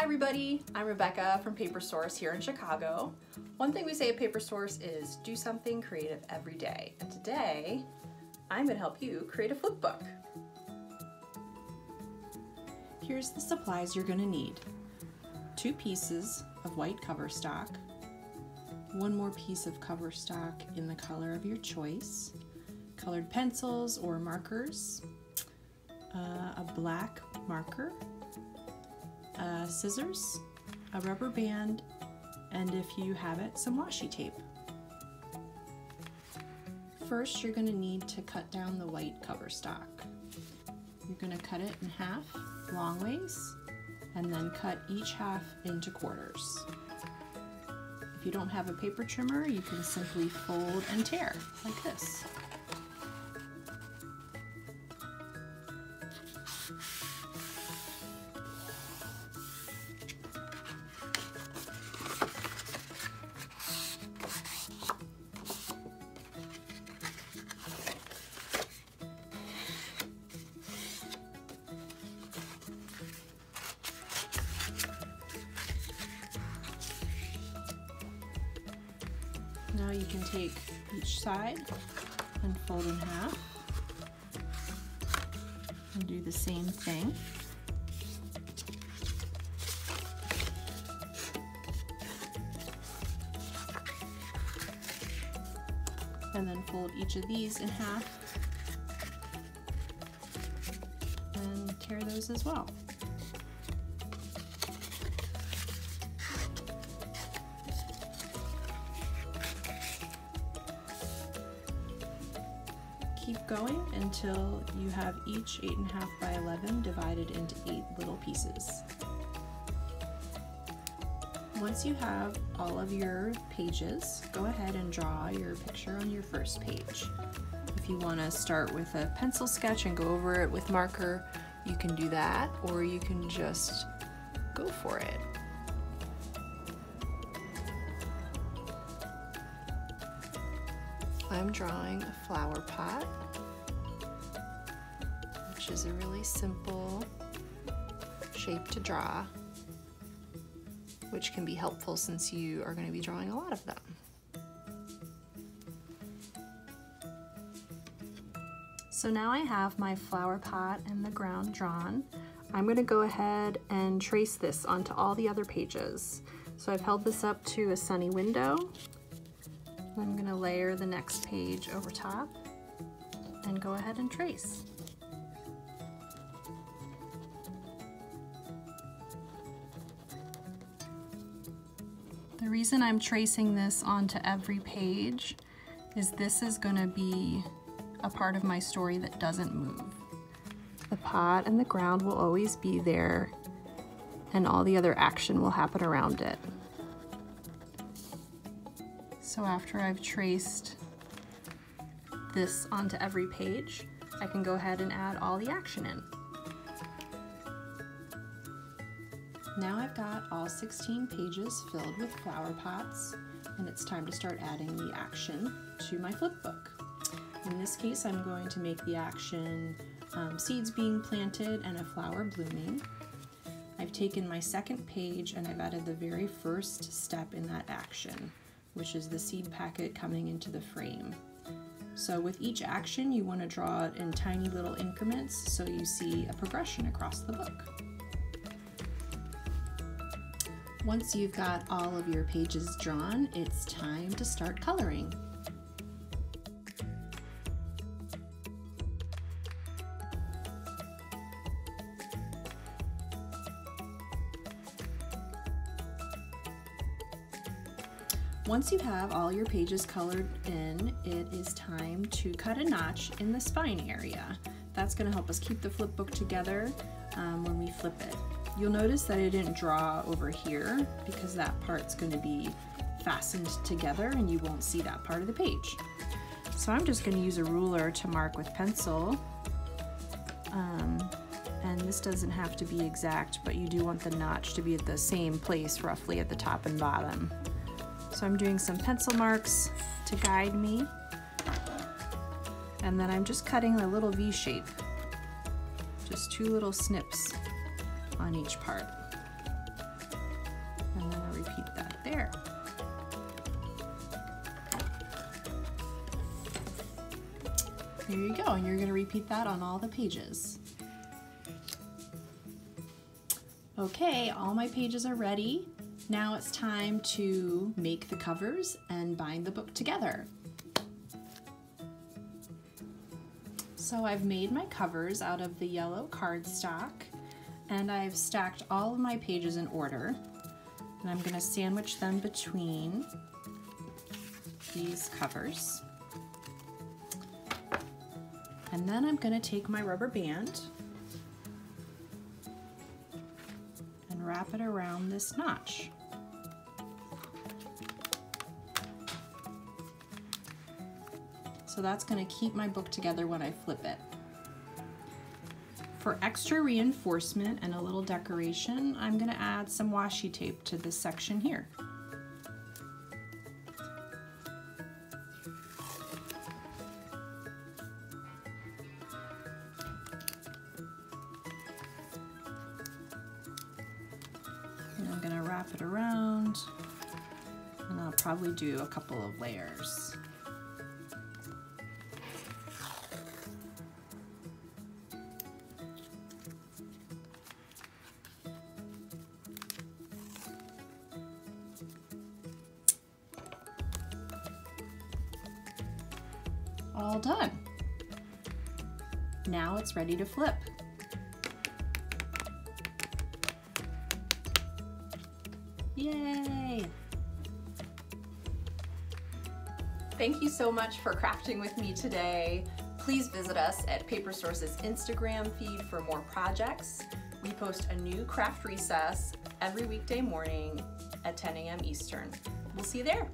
Hi everybody, I'm Rebecca from Paper Source here in Chicago. One thing we say at Paper Source is do something creative every day. And today, I'm going to help you create a flipbook. Here's the supplies you're going to need. 2 pieces of white cover stock, 1 more piece of cover stock in the color of your choice, colored pencils or markers, a black marker, scissors, a rubber band, and if you have it, some washi tape. First, you're going to need to cut down the white cover stock. You're going to cut it in half long ways and then cut each half into quarters. If you don't have a paper trimmer, you can simply fold and tear like this. Now you can take each side and fold in half and do the same thing. And then fold each of these in half and tear those as well. Keep going until you have each 8.5 by 11 divided into 8 little pieces. Once you have all of your pages, go ahead and draw your picture on your first page. If you want to start with a pencil sketch and go over it with marker, you can do that, or you can just go for it. I'm drawing a flower pot, which is a really simple shape to draw, which can be helpful since you are going to be drawing a lot of them. So now I have my flower pot and the ground drawn. I'm going to go ahead and trace this onto all the other pages. So I've held this up to a sunny window. I'm going to layer the next page over top and go ahead and trace. The reason I'm tracing this onto every page is this is going to be a part of my story that doesn't move. The pot and the ground will always be there, and all the other action will happen around it. So after I've traced this onto every page, I can go ahead and add all the action in. Now I've got all 16 pages filled with flower pots, and it's time to start adding the action to my flipbook. In this case, I'm going to make the action seeds being planted and a flower blooming. I've taken my second page and I've added the very first step in that action, which is the seed packet coming into the frame. So with each action, you want to draw it in tiny little increments so you see a progression across the book. Once you've got all of your pages drawn, it's time to start coloring. Once you have all your pages colored in, it is time to cut a notch in the spine area. That's going to help us keep the flipbook together when we flip it. You'll notice that I didn't draw over here because that part's going to be fastened together and you won't see that part of the page. So I'm just going to use a ruler to mark with pencil. And this doesn't have to be exact, but you do want the notch to be at the same place roughly at the top and bottom. So I'm doing some pencil marks to guide me, and then I'm just cutting a little V shape, just 2 little snips on each part. And then I repeat that there. There you go, and you're going to repeat that on all the pages. Okay, all my pages are ready. Now it's time to make the covers and bind the book together. So I've made my covers out of the yellow cardstock, and I've stacked all of my pages in order, and I'm going to sandwich them between these covers. And then I'm going to take my rubber band and wrap it around this notch. So that's going to keep my book together when I flip it. For extra reinforcement and a little decoration, I'm going to add some washi tape to this section here. And I'm going to wrap it around, and I'll probably do a couple of layers. All done. Now it's ready to flip. Yay! Thank you so much for crafting with me today. Please visit us at Paper Source's Instagram feed for more projects. We post a new craft recess every weekday morning at 10 a.m. Eastern. We'll see you there.